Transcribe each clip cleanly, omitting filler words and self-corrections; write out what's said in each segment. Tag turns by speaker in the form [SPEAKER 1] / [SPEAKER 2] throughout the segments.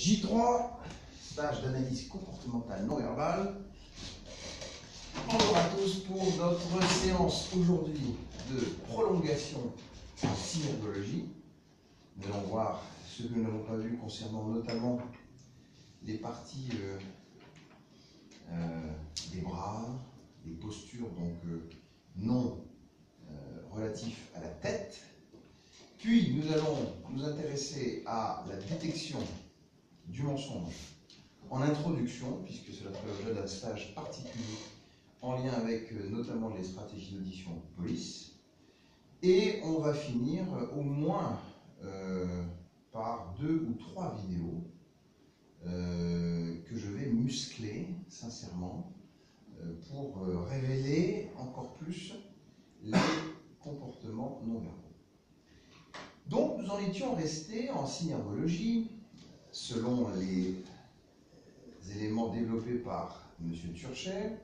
[SPEAKER 1] J3, stage d'analyse comportementale non verbale. Bonjour à tous pour notre séance aujourd'hui de prolongation en synergologie. Nous allons voir ce que nous n'avons pas vu concernant notamment les parties des bras, des postures donc non relatives à la tête. Puis nous allons nous intéresser à la détection du mensonge en introduction, puisque cela fait l'objet d'un stage particulier en lien avec notamment les stratégies d'audition police. Et on va finir au moins par 2 ou 3 vidéos que je vais muscler sincèrement pour révéler encore plus les comportements non verbaux. Donc nous en étions restés en synergologie, selon les éléments développés par M. Turchet,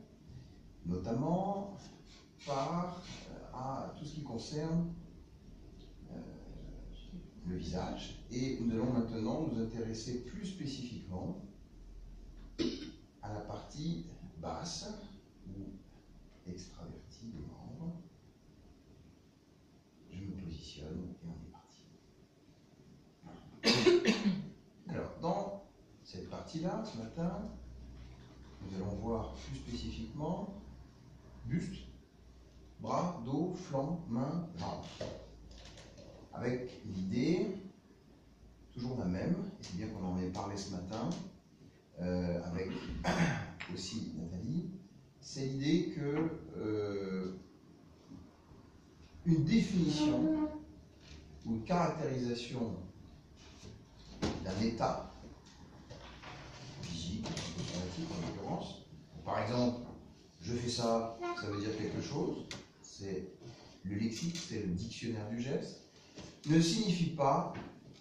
[SPEAKER 1] notamment par tout ce qui concerne le visage. Et nous allons maintenant nous intéresser plus spécifiquement à la partie basse ou extravertie des membres. Je me positionne et on est parti. Alors, dans cette partie-là, ce matin, nous allons voir plus spécifiquement buste, bras, dos, flanc, mains, jambes. Avec l'idée, toujours la même, et c'est bien qu'on en ait parlé ce matin, avec aussi Nathalie, c'est l'idée que une définition ou une caractérisation d'un état physique, psychosomatique en l'occurrence. Par exemple, je fais ça, ça veut dire quelque chose, c'est le lexique, c'est le dictionnaire du geste, ne signifie pas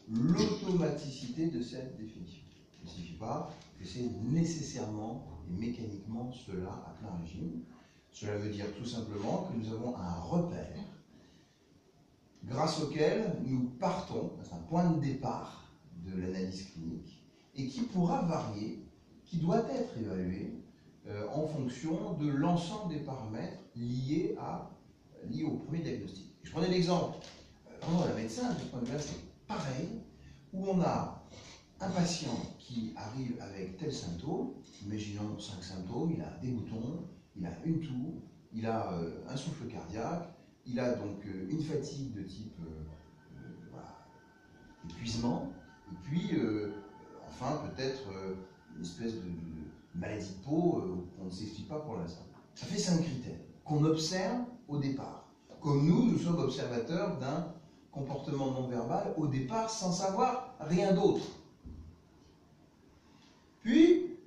[SPEAKER 1] l'automaticité de cette définition. Ne signifie pas que c'est nécessairement et mécaniquement cela à plein régime. Cela veut dire tout simplement que nous avons un repère grâce auquel nous partons, c'est un point de départ de l'analyse clinique, et qui pourra varier, qui doit être évalué en fonction de l'ensemble des paramètres liés au premier diagnostic. Je prenais l'exemple, vraiment la médecin, de ce point de vue-là, c'est pareil, où on a un patient qui arrive avec tel symptôme, imaginons 5 symptômes, il a des boutons, il a une toux, il a un souffle cardiaque, il a donc une fatigue de type épuisement, et puis enfin peut-être une espèce de maladie de peau qu'on ne s'explique pas pour l'instant. Ça fait 5 critères qu'on observe au départ. Comme nous sommes observateurs d'un comportement non verbal au départ sans savoir rien d'autre. Puis,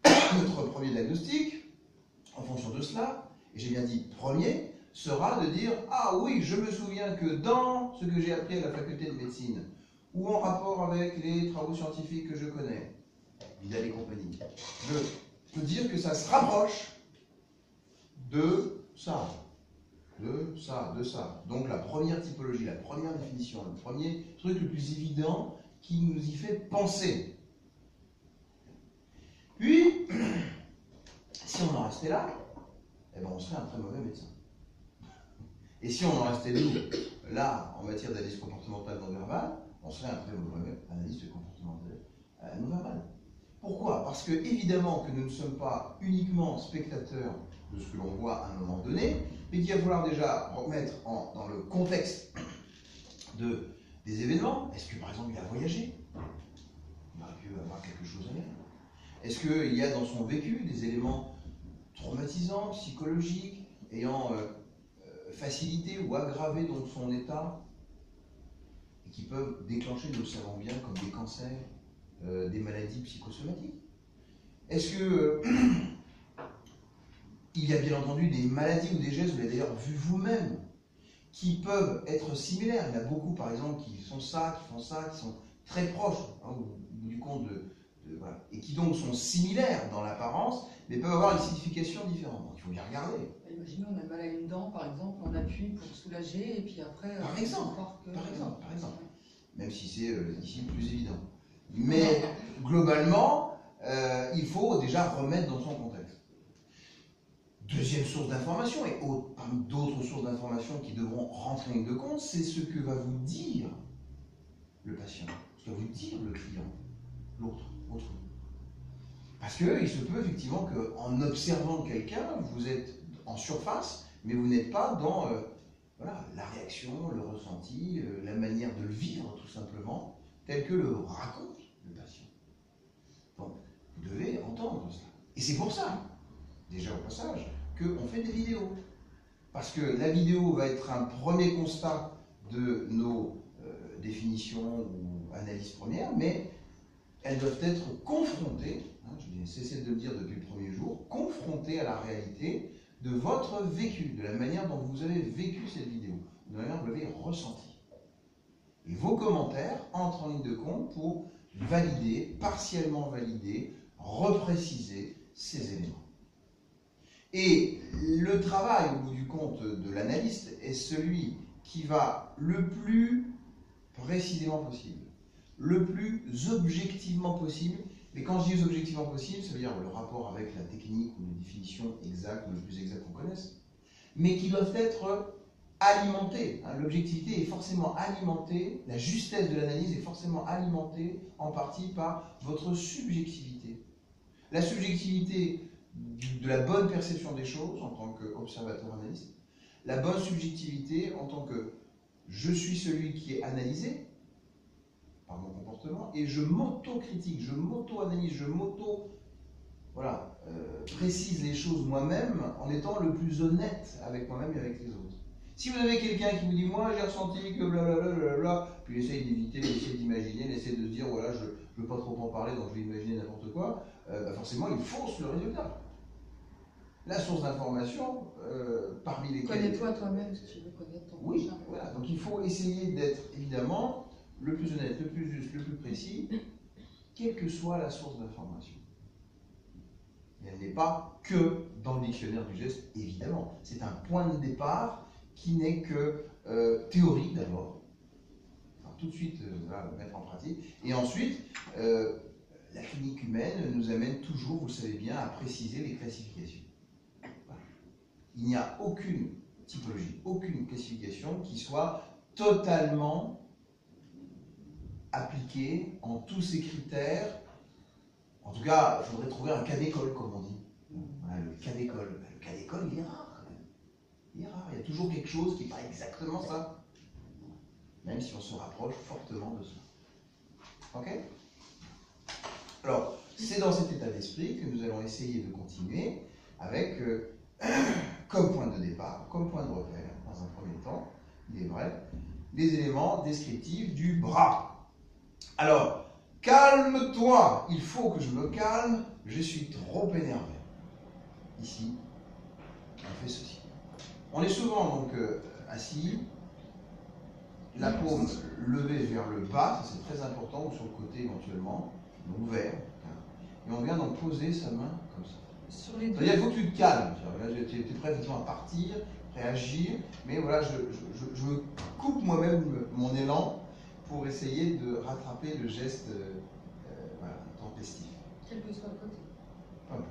[SPEAKER 1] notre premier diagnostic, en fonction de cela, et j'ai bien dit premier, sera de dire « Ah oui, je me souviens que dans ce que j'ai appris à la faculté de médecine, ou en rapport avec les travaux scientifiques que je connais, Vidal et compagnie, je peux dire que ça se rapproche de ça, de ça, de ça. » Donc la première typologie, la première définition, le premier truc le plus évident qui nous y fait penser. Puis, si on en restait là, eh ben on serait un très mauvais médecin. Et si on en restait là, en matière d'analyse comportementale non verbale, on serait un très mauvais analyste comportementale non verbale. Pourquoi? Parce que, évidemment, que nous ne sommes pas uniquement spectateurs de ce que l'on voit à un moment donné, mais qu'il va falloir déjà remettre dans le contexte des événements. Est-ce que, par exemple, il a voyagé? Il aurait pu avoir quelque chose à lire. Est-ce qu'il y a dans son vécu des éléments traumatisants, psychologiques, ayant facilité ou aggravé donc son état, et qui peuvent déclencher, nous le savons bien, comme des cancers, des maladies psychosomatiques? Est-ce que il y a bien entendu des maladies ou des gestes, vous l'avez d'ailleurs vu vous-même, qui peuvent être similaires? Il y en a beaucoup, par exemple, qui font ça, qui sont très proches, hein, au bout du compte voilà, et qui donc sont similaires dans l'apparence, mais peuvent avoir une signification différente. Donc il faut bien regarder.
[SPEAKER 2] Imaginez, on a mal à une dent, par exemple, on appuie pour soulager, et puis après...
[SPEAKER 1] Par exemple. Même si c'est ici plus évident. Mais globalement, il faut déjà remettre dans son contexte. Deuxième source d'information, et parmi d'autres sources d'information qui devront rentrer en ligne de compte, c'est ce que va vous dire le patient, ce que va vous dire le client, l'autre, autrui. Parce qu'il se peut effectivement qu'en observant quelqu'un, vous êtes en surface, mais vous n'êtes pas dans voilà, la réaction, le ressenti, la manière de le vivre tout simplement, tel que le raconte le patient. Donc, vous devez entendre cela. Et c'est pour ça, déjà au passage, qu'on fait des vidéos. Parce que la vidéo va être un premier constat de nos définitions ou analyses premières, mais elles doivent être confrontées, hein, je n'ai cessé de le dire depuis le premier jour, confrontées à la réalité de votre vécu, de la manière dont vous avez vécu cette vidéo, de la manière dont vous l'avez ressentie. Et vos commentaires entrent en ligne de compte pour valider, partiellement valider, repréciser ces éléments. Et le travail, au bout du compte, de l'analyste est celui qui va le plus précisément possible, le plus objectivement possible. Mais quand je dis objectivement possible, ça veut dire le rapport avec la technique ou les définitions exactes ou le plus exact qu'on connaisse, mais qui doivent être alimentés. L'objectivité est forcément alimentée, la justesse de l'analyse est forcément alimentée en partie par votre subjectivité. La subjectivité de la bonne perception des choses en tant qu'observateur-analyste, la bonne subjectivité en tant que je suis celui qui est analysé par mon comportement et je m'auto-critique, je m'auto-analyse, je précise les choses moi-même en étant le plus honnête avec moi-même et avec les autres. Si vous avez quelqu'un qui vous dit moi j'ai ressenti que blablabla, puis il essaye d'éviter, il essaie d'imaginer, il essaie de se dire voilà je ne veux pas trop en parler donc je vais imaginer n'importe quoi, forcément il fausse le résultat. La source d'information, parmi lesquelles...
[SPEAKER 2] Connais-toi toi-même si tu veux connaître ton prochain.
[SPEAKER 1] Oui, voilà. Donc il faut essayer d'être évidemment le plus honnête, le plus juste, le plus précis, quelle que soit la source d'information. Et elle n'est pas que dans le dictionnaire du geste, évidemment. C'est un point de départ qui n'est que théorique d'abord. Enfin, tout de suite, le mettre en pratique. Et ensuite, la clinique humaine nous amène toujours, vous le savez bien, à préciser les classifications. Il n'y a aucune typologie, aucune classification qui soit totalement appliquée en tous ces critères. En tout cas, il faudrait trouver un cas d'école, comme on dit. Voilà, le cas d'école. Le cas d'école, il est rare quand même. Il est rare. Il y a toujours quelque chose qui n'est pas exactement ça. Même si on se rapproche fortement de ça. Ok? Alors, c'est dans cet état d'esprit que nous allons essayer de continuer avec... comme point de départ, comme point de repère, dans un premier temps, il est vrai, les éléments descriptifs du bras. Alors, calme-toi, il faut que je me calme, je suis trop énervé. Ici, on fait ceci. On est souvent donc assis, la paume levée vers le bas, ça c'est très important, ou sur le côté éventuellement, ouvert, et on vient donc poser sa main comme ça. C'est-à-dire il faut que tu te calmes. Tu es prêt effectivement à partir, prêt à agir, mais voilà, je me coupe moi-même mon élan pour essayer de rattraper le geste tempestif.
[SPEAKER 2] Quel que soit le côté.
[SPEAKER 1] Peu importe.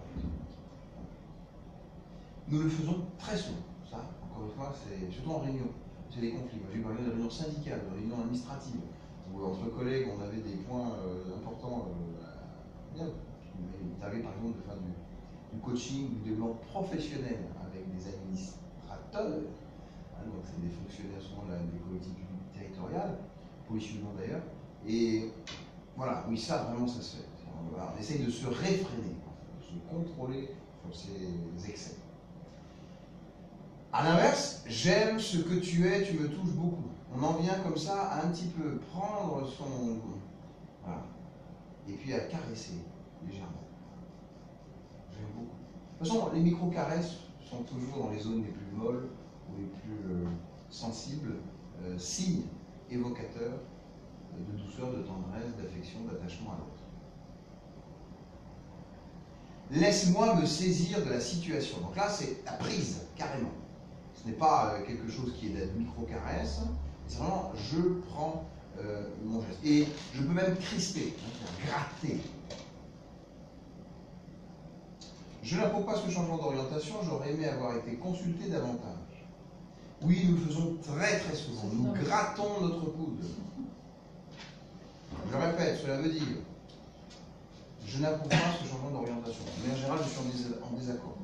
[SPEAKER 1] Nous le faisons très souvent. Ça, encore une fois, c'est surtout en réunion. C'est des conflits. Moi, j'ai parlé de réunions syndicales, de réunions administratives, où entre collègues, on avait des points importants. Bien. Il t'arrive par exemple de faire du coaching, du développement professionnel avec des administrateurs, donc c'est des fonctionnaires souvent des collectivités territoriales, policiers non d'ailleurs, et voilà, oui ça vraiment ça se fait. On essaye de se réfréner, de se contrôler sur ces excès. A l'inverse, j'aime ce que tu es, tu me touches beaucoup. On en vient comme ça à un petit peu prendre son... Voilà, et puis à caresser légèrement. J'aime beaucoup. De toute façon, les micro-caresses sont toujours dans les zones les plus molles ou les plus sensibles, signes évocateurs de douceur, de tendresse, d'affection, d'attachement à l'autre. Laisse-moi me saisir de la situation. Donc là, c'est la prise, carrément. Ce n'est pas quelque chose qui est de la micro-caresse, c'est vraiment je prends mon geste. Et je peux même crisper, hein, gratter. Je n'approuve pas ce changement d'orientation, j'aurais aimé avoir été consulté davantage. Oui, nous le faisons très très souvent, nous grattons notre coude. Je répète, cela veut dire, je n'approuve pas ce changement d'orientation. Mais en général, je suis en désaccord.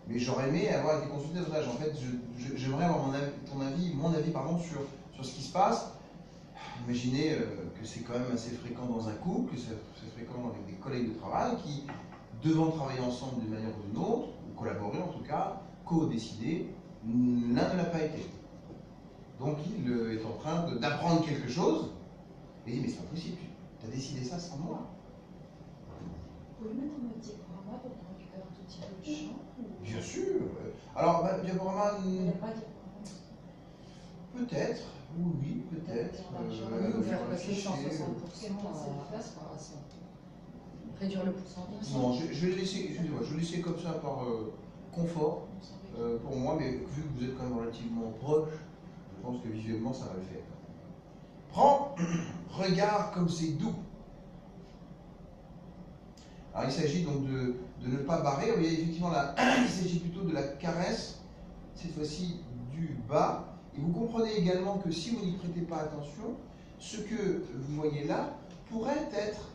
[SPEAKER 1] Mais j'aurais aimé avoir été consulté davantage. En fait, j'aimerais avoir mon avis sur ce qui se passe. Imaginez que c'est quand même assez fréquent dans un couple, que c'est fréquent avec des collègues de travail qui, devant travailler ensemble d'une manière ou d'une autre, ou collaborer en tout cas, co-décider, l'un ne l'a pas été. Donc il est en train d'apprendre quelque chose, et il dit mais c'est pas possible, tu as décidé ça sans moi.
[SPEAKER 3] Vous pouvez mettre un diaporama pour qu'on récupère un tout petit peu de champ
[SPEAKER 1] Bien sûr. Alors, diaporama,
[SPEAKER 3] Il n'y a pas de diaporama.
[SPEAKER 1] peut-être, oui, peut-être.
[SPEAKER 2] Nous, faire passer 160%
[SPEAKER 3] à
[SPEAKER 2] réduire le pourcentage.
[SPEAKER 1] Non, je vais laisser comme ça par confort pour moi, mais vu que vous êtes quand même relativement proche, je pense que visuellement ça va le faire. Prends, regarde comme c'est doux. Alors il s'agit donc de ne pas barrer. Vous voyez, effectivement, là, il s'agit plutôt de la caresse, cette fois-ci du bas. Et vous comprenez également que si vous n'y prêtez pas attention, ce que vous voyez là pourrait être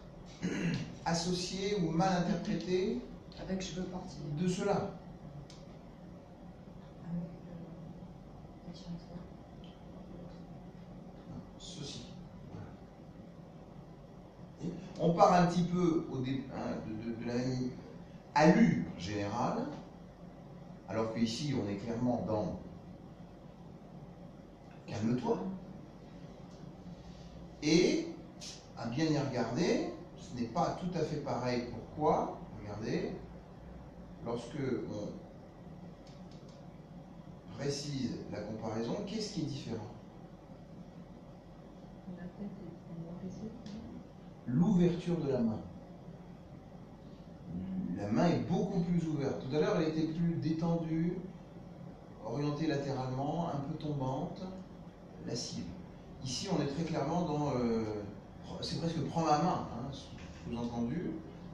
[SPEAKER 1] associé ou mal interprété
[SPEAKER 2] Avec je veux partir.
[SPEAKER 1] de cela. Ceci. On part un petit peu de la même allure générale, alors qu'ici on est clairement dans calme-toi. Et à bien y regarder, ce n'est pas tout à fait pareil. Pourquoi? Regardez, lorsque on précise la comparaison, qu'est-ce qui est différent? L'ouverture de la main. La main est beaucoup plus ouverte. Tout à l'heure, elle était plus détendue, orientée latéralement, un peu tombante, lascive. Ici, on est très clairement dans... c'est presque prends ma main, hein, sous-entendu,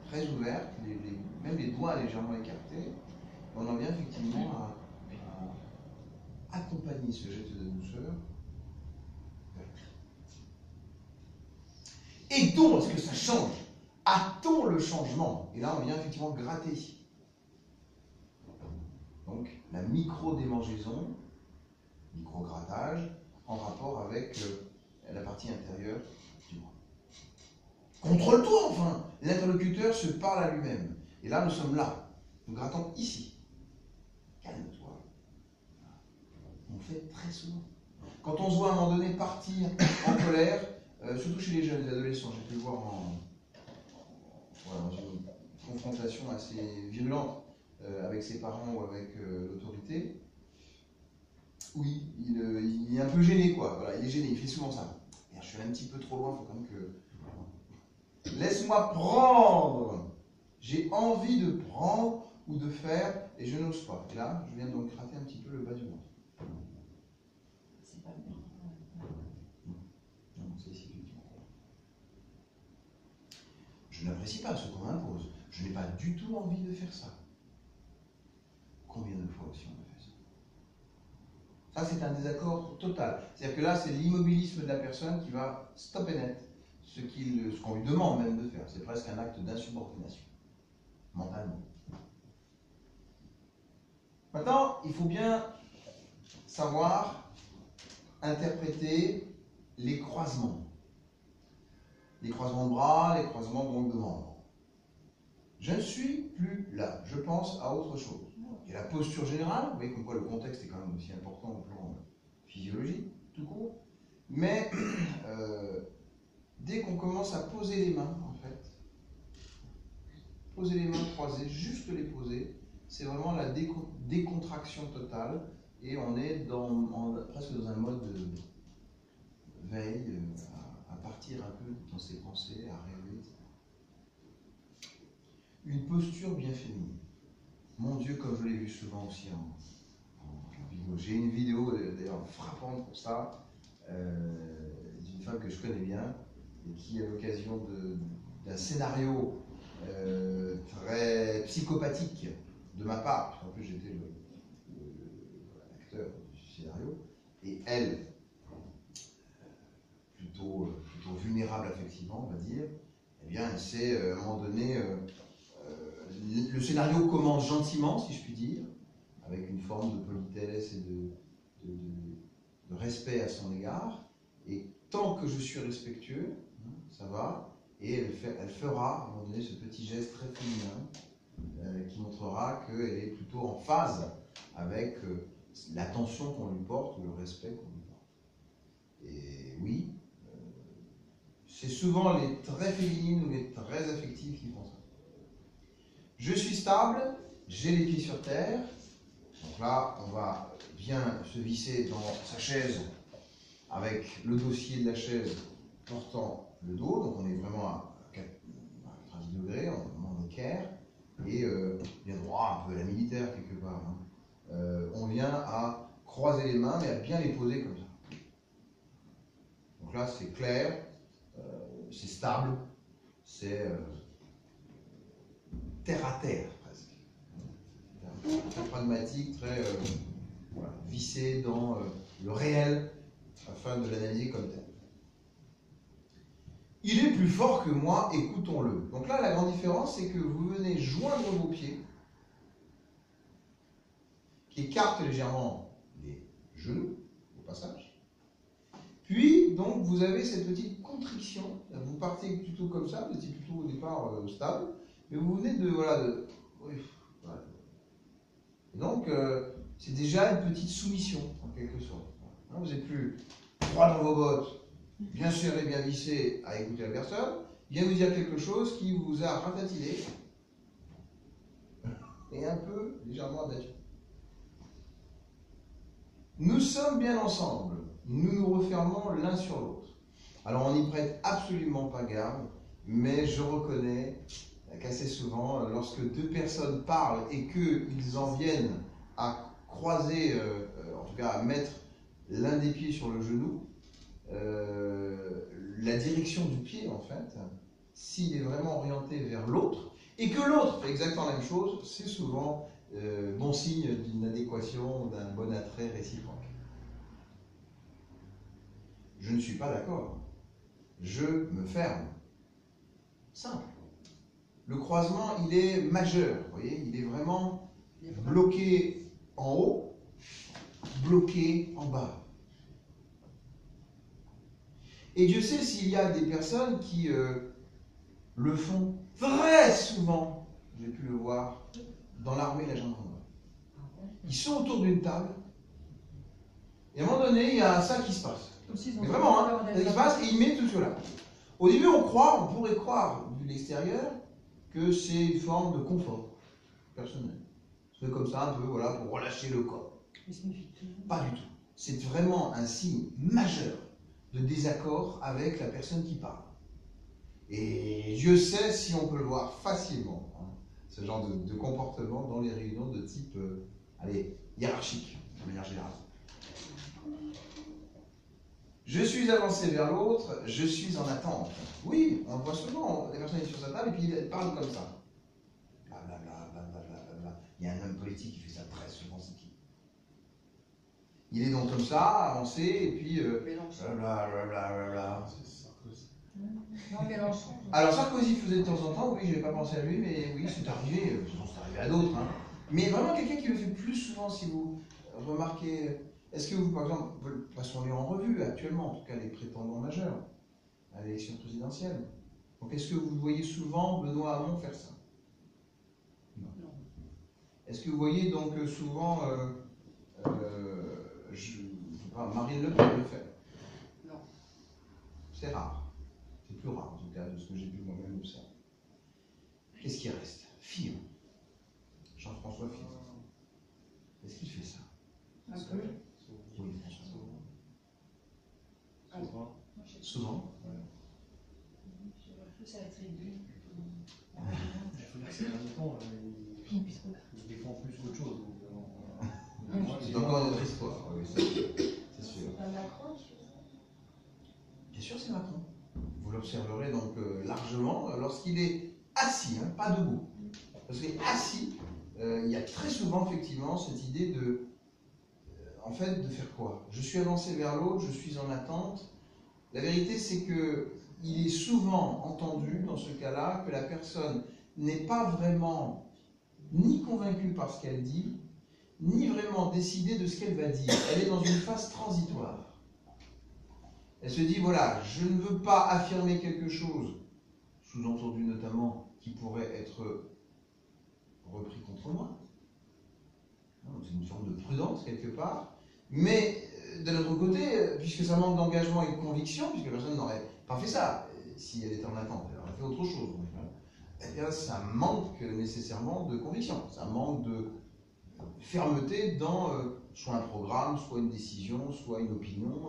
[SPEAKER 1] très ouverte, même les doigts légèrement écartés. On en vient effectivement à accompagner ce geste de douceur. Et donc, est-ce que ça change? A-t-on le changement? Et là, on vient effectivement gratter ici. Donc, la micro-démangeaison, micro-grattage, en rapport avec la partie intérieure du bras. Contrôle-toi, enfin! L'interlocuteur se parle à lui-même. Et là, nous sommes là. Nous grattons ici. Calme-toi. On fait très souvent. Quand on se voit à un moment donné partir en colère, surtout chez les jeunes, les adolescents, j'ai pu le voir dans une confrontation assez violente avec ses parents ou avec l'autorité. Oui, il est un peu gêné, quoi. Voilà, il est gêné, il fait souvent ça. Je suis un petit peu trop loin, il faut quand même que... Laisse-moi prendre. J'ai envie de prendre ou de faire et je n'ose pas. Et là, je viens donc gratter un petit peu le bas du ventre.
[SPEAKER 3] C'est pas bien.
[SPEAKER 1] Non, c'est ici, effectivement. Je n'apprécie pas ce qu'on m'impose. Je n'ai pas du tout envie de faire ça. Combien de fois aussi on a fait ça? Ça, c'est un désaccord total. C'est-à-dire que là, c'est l'immobilisme de la personne qui va stopper net ce qu'on lui demande même de faire. C'est presque un acte d'insubordination, mentalement. Maintenant, il faut bien savoir interpréter les croisements. Les croisements de bras, les croisements de membres. Je ne suis plus là, je pense à autre chose. Et la posture générale, vous voyez comme quoi le contexte est quand même aussi important au plan physiologique, tout court. Mais dès qu'on commence à poser les mains, en fait, poser les mains croisées, juste les poser, c'est vraiment la décontraction totale et on est presque dans un mode de veille, à partir un peu dans ses pensées, à rêver, etc. Une posture bien féminine. Mon Dieu, comme je l'ai vu souvent aussi en vidéo. J'ai une vidéo d'ailleurs frappante pour ça. femme que je connais bien et qui, à l'occasion d'un scénario très psychopathique de ma part, parce qu'en plus j'étais l'acteur du scénario, et elle, plutôt vulnérable affectivement, on va dire, eh bien, elle s'est, à un moment donné, le scénario commence gentiment, si je puis dire, avec une forme de politesse et de respect à son égard, et tant que je suis respectueux, ça va, et elle fera, à un moment donné, ce petit geste très féminin qui montrera qu'elle est plutôt en phase avec l'attention qu'on lui porte ou le respect qu'on lui porte. Et oui, c'est souvent les très féminines ou les très affectives qui font ça. Je suis stable, j'ai les pieds sur terre, donc là, on va bien se visser dans sa chaise avec le dossier de la chaise portant le dos, donc on est vraiment à 90 degrés, on est vraiment en équerre, et bien droit, un peu à la militaire quelque part. Hein. On vient à croiser les mains, mais à bien les poser comme ça. Donc là, c'est clair, c'est stable, c'est terre à terre presque. Très pragmatique, très voilà, vissé dans le réel afin de l'analyser comme tel. Il est plus fort que moi, écoutons-le. Donc là, la grande différence, c'est que vous venez joindre vos pieds, qui écartent légèrement les genoux, au passage. Puis, donc, vous avez cette petite contriction. Vous partez plutôt comme ça, vous étiez plutôt au départ stable, mais vous venez de... Voilà, voilà. Et donc, c'est déjà une petite soumission, en quelque sorte. Vous n'êtes plus droit dans vos bottes, bien serré, bien vissé, à écouter la personne. Il vient vous dire quelque chose qui vous a ratatillé et un peu légèrement abattu. Nous sommes bien ensemble, nous nous refermons l'un sur l'autre. Alors on n'y prête absolument pas garde, mais je reconnais qu'assez souvent, lorsque deux personnes parlent et qu'ils en viennent à croiser, en tout cas à mettre l'un des pieds sur le genou, la direction du pied, en fait, s'il est vraiment orienté vers l'autre, et que l'autre fait exactement la même chose, c'est souvent bon signe d'une adéquation, d'un bon attrait réciproque. Je ne suis pas d'accord. Je me ferme. Simple. Le croisement, il est majeur, vous voyez, il est vraiment bloqué en haut, bloqué en bas. Et Dieu sait s'il y a des personnes qui le font très souvent, j'ai pu le voir, dans l'armée et la gendarmerie. Ils sont autour d'une table, et à un moment donné, il y a ça qui se passe. Mais vraiment, hein, ça qui se passe, et ils mettent tout cela. Au début, on pourrait croire, vu l'extérieur, que c'est une forme de confort personnel. C'est comme ça, un peu, voilà, pour relâcher le corps. Pas du tout. C'est vraiment un signe majeur de désaccord avec la personne qui parle. Et Dieu sait si on peut le voir facilement, hein, ce genre de comportement dans les réunions de type hiérarchique, de manière générale. Je suis avancé vers l'autre, je suis en attente. Oui, on le voit souvent, la personne est sur sa table et puis elle parle comme ça. Blablabla, blablabla. Il y a un homme politique qui fait ça très souvent, c'est qui? Il est donc comme ça, avancé, et puis blablabla.
[SPEAKER 2] Non, Mélenchon.
[SPEAKER 1] Alors Sarkozy faisait de temps en temps, oui, je n'avais pas pensé à lui, mais oui, c'est arrivé à d'autres. Hein. Mais vraiment quelqu'un qui le fait plus souvent, si vous remarquez. Est-ce que vous, par exemple, passons-les en revue actuellement, en tout cas les prétendants majeurs à l'élection présidentielle. Donc est-ce que vous voyez souvent Benoît Hamon faire ça? Non. Est-ce que vous voyez donc souvent Marine Le Pen le faire?
[SPEAKER 2] Non.
[SPEAKER 1] C'est rare. C'est plus rare, en tout cas, de ce que j'ai pu moi-même observer. Qu'est-ce qui reste? Fillon. Jean-François Fillon. Est-ce qu'il fait ça?
[SPEAKER 2] Un peu.
[SPEAKER 1] Oui, souvent.
[SPEAKER 3] Je vois plus à la tribune.
[SPEAKER 4] Il faut dire que ces derniers temps, il défend plus qu'autre chose.
[SPEAKER 1] C'est encore une autre histoire, oui, c'est sûr.
[SPEAKER 3] C'est pas Macron qui fait ça?
[SPEAKER 1] Bien sûr, c'est Macron. Vous l'observerez donc largement lorsqu'il est assis, hein, pas debout. Lorsqu'il est assis, il y a très souvent effectivement cette idée de, en fait, de faire quoi? Je suis avancé vers l'autre, je suis en attente. La vérité, c'est que il est souvent entendu dans ce cas-là que la personne n'est pas vraiment ni convaincue par ce qu'elle dit, ni vraiment décidée de ce qu'elle va dire. Elle est dans une phase transitoire. Elle se dit, voilà, je ne veux pas affirmer quelque chose, sous-entendu notamment, qui pourrait être repris contre moi. C'est une forme de prudence quelque part. Mais de l'autre côté, puisque ça manque d'engagement et de conviction, puisque personne n'aurait pas fait ça, si elle était en attente, elle aurait fait autre chose. Eh bien, ça manque nécessairement de conviction. Ça manque de fermeté dans soit un programme, soit une décision, soit une opinion.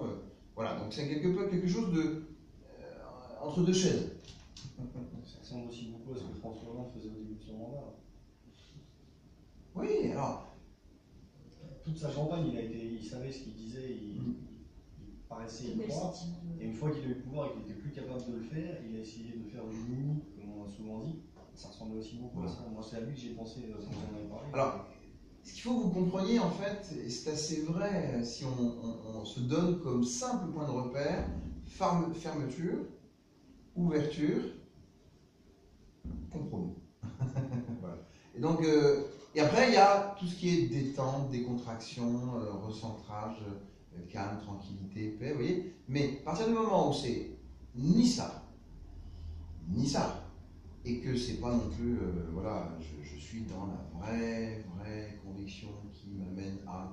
[SPEAKER 1] Voilà, donc c'est quelque chose de entre deux chaises.
[SPEAKER 4] Ça ressemble aussi beaucoup à ce que François Hollande faisait au début de son mandat.
[SPEAKER 1] Oui, alors.
[SPEAKER 4] Toute sa campagne, il savait ce qu'il disait, il paraissait y croire. Et une fois qu'il a eu le pouvoir et qu'il n'était plus capable de le faire, il a essayé de faire du mini, comme on a souvent dit. Ça ressemblait aussi beaucoup à ça. Moi, c'est à lui que j'ai pensé quand on en avait parlé.
[SPEAKER 1] Alors, ce qu'il faut que vous compreniez, en fait, et c'est assez vrai si on se donne comme simple point de repère, fermeture, ouverture, compromis. Voilà. Et donc, et après, il y a tout ce qui est détente, décontraction, recentrage, calme, tranquillité, paix, vous voyez. Mais à partir du moment où c'est ni ça, et que c'est pas non plus, voilà, je suis dans la vraie conviction qui m'amène à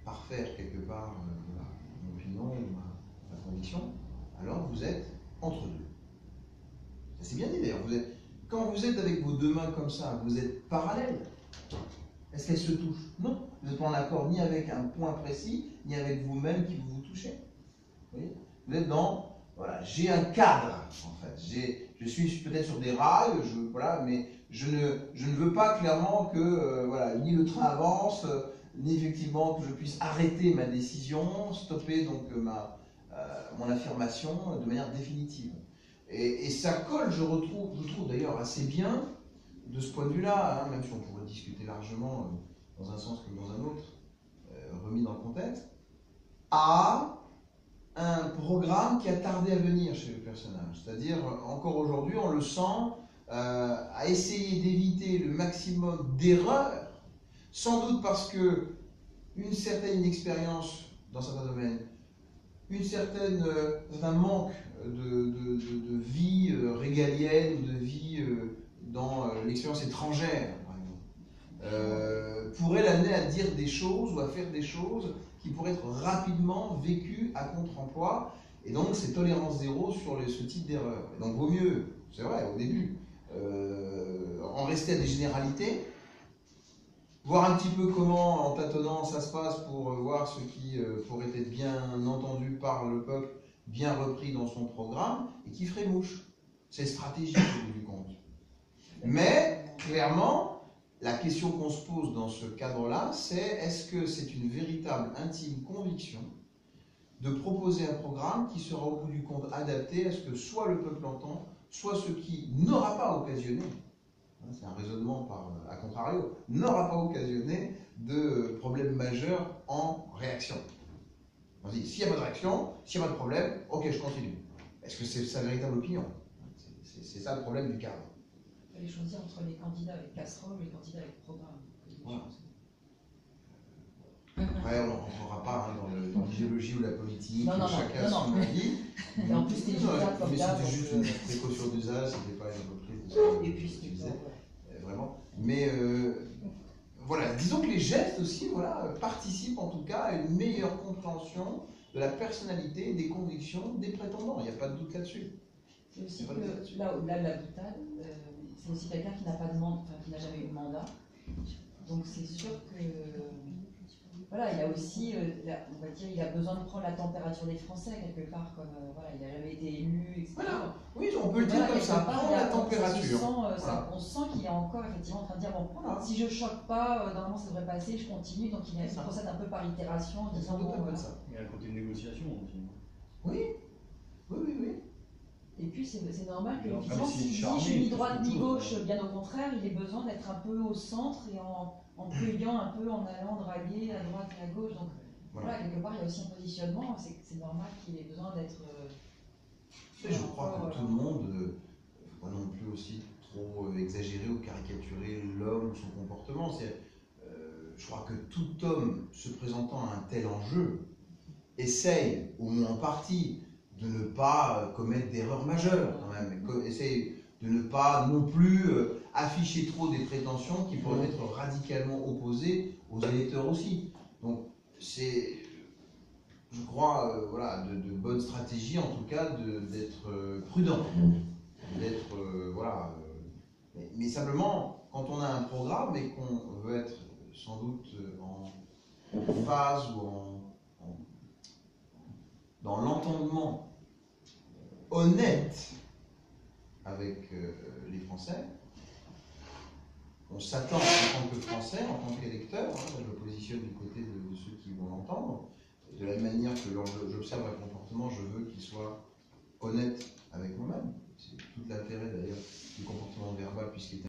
[SPEAKER 1] parfaire quelque part voilà, mon opinion ou ma conviction, alors vous êtes entre deux. Ça c'est bien dit d'ailleurs. Quand vous êtes avec vos deux mains comme ça, vous êtes parallèles. Est-ce qu'elles se touchent? Non. Vous n'êtes pas en accord ni avec un point précis, ni avec vous-même qui vous touchez. Vous voyez? Vous êtes dans, voilà, j'ai un cadre en fait. Je suis peut-être sur des rails, voilà, mais je ne veux pas clairement que voilà, ni le train avance, ni effectivement que je puisse arrêter ma décision, stopper donc mon affirmation de manière définitive. Et ça colle, je trouve d'ailleurs assez bien, de ce point de vue-là, hein, même si on pourrait discuter largement dans un sens comme dans un autre, remis dans le contexte, à un programme qui a tardé à venir chez le personnage. C'est-à-dire, encore aujourd'hui, on le sent à essayer d'éviter le maximum d'erreurs, sans doute parce que une certaine inexpérience dans certains domaines, un manque de vie régalienne, de vie dans l'expérience étrangère, par exemple, pourrait l'amener à dire des choses ou à faire des choses qui pourraient être rapidement vécues à contre-emploi, et donc c'est tolérance zéro sur ce type d'erreur. Et donc vaut mieux, c'est vrai, au début, en rester à des généralités, voir un petit peu comment, en tâtonnant, ça se passe pour voir ce qui pourrait être bien entendu par le peuple, bien repris dans son programme, et qui ferait mouche. C'est stratégique au bout du compte. Mais, clairement, la question qu'on se pose dans ce cadre-là, c'est est-ce que c'est une véritable intime conviction de proposer un programme qui sera au bout du compte adapté à ce que soit le peuple entend, soit ce qui n'aura pas occasionné, c'est un raisonnement à contrario, n'aura pas occasionné de problème majeur en réaction. On dit, s'il n'y a pas de réaction, s'il n'y a pas de problème, ok, je continue. Est-ce que c'est sa véritable opinion? C'est ça le problème du cadre.
[SPEAKER 3] Il fallait choisir entre les candidats avec casserole et les candidats avec programme.
[SPEAKER 1] Voilà. Après, on ne rentrera pas dans l'idéologie ou la politique, chacun son avis.
[SPEAKER 3] Et en plus, c'était
[SPEAKER 1] c'était juste une précaution d'usage, c'était pas une reprise de ce
[SPEAKER 3] et puis,
[SPEAKER 1] disait. Vraiment. Mais voilà, disons que les gestes aussi participent en tout cas à une meilleure compréhension de la personnalité, des convictions des prétendants. Il n'y a pas de doute là-dessus.
[SPEAKER 3] C'est aussi que là, au-delà de la boutade, c'est aussi quelqu'un qui n'a pas de mandat, enfin, qui n'a jamais eu de mandat. Donc c'est sûr que voilà, il a aussi, on va dire, il a besoin de prendre la température des Français quelque part, comme voilà, il n'a jamais été élu, etc.
[SPEAKER 1] Voilà. Oui, on peut le dire comme ça, prendre la température.
[SPEAKER 3] On sent qu'il est encore effectivement en train de dire bon, si je choque pas, normalement ça devrait passer, je continue. Donc il procède un peu par itération en disant
[SPEAKER 1] bon,
[SPEAKER 4] il y a un côté de négociation aussi.
[SPEAKER 1] Oui, oui, oui, oui.
[SPEAKER 3] Et puis c'est normal que
[SPEAKER 4] Alors,
[SPEAKER 3] effectivement,
[SPEAKER 4] même s'il
[SPEAKER 3] s'il dit
[SPEAKER 4] charmé,
[SPEAKER 3] je suis ni
[SPEAKER 4] il fait
[SPEAKER 3] droite
[SPEAKER 4] tout
[SPEAKER 3] ni
[SPEAKER 4] le
[SPEAKER 3] gauche,
[SPEAKER 4] tour.
[SPEAKER 3] bien au contraire, il ait besoin d'être un peu au centre et en cueillant un peu, en allant draguer à droite et à gauche. Donc voilà, quelque part il y a aussi un positionnement, c'est normal qu'il ait besoin d'être.
[SPEAKER 1] Et je crois que tout le monde, ne faut pas non plus aussi trop exagérer ou caricaturer l'homme ou son comportement. Je crois que tout homme se présentant à un tel enjeu essaye, au moins en partie, de ne pas commettre d'erreurs majeures quand même. Essaye de ne pas non plus afficher trop des prétentions qui pourraient être radicalement opposées aux électeurs aussi. Donc c'est, je crois, voilà, de bonnes stratégies en tout cas d'être prudent, d'être voilà. Mais simplement, quand on a un programme et qu'on veut être sans doute en phase ou dans l'entendement honnête avec les Français, on s'attend en tant que Français, en tant qu'électeur, hein, je me positionne du côté de ceux qui vont l'entendre, de la même manière que lorsque j'observe un comportement, je veux qu'il soit honnête avec moi-même. C'est tout l'intérêt d'ailleurs du comportement verbal puisqu'il est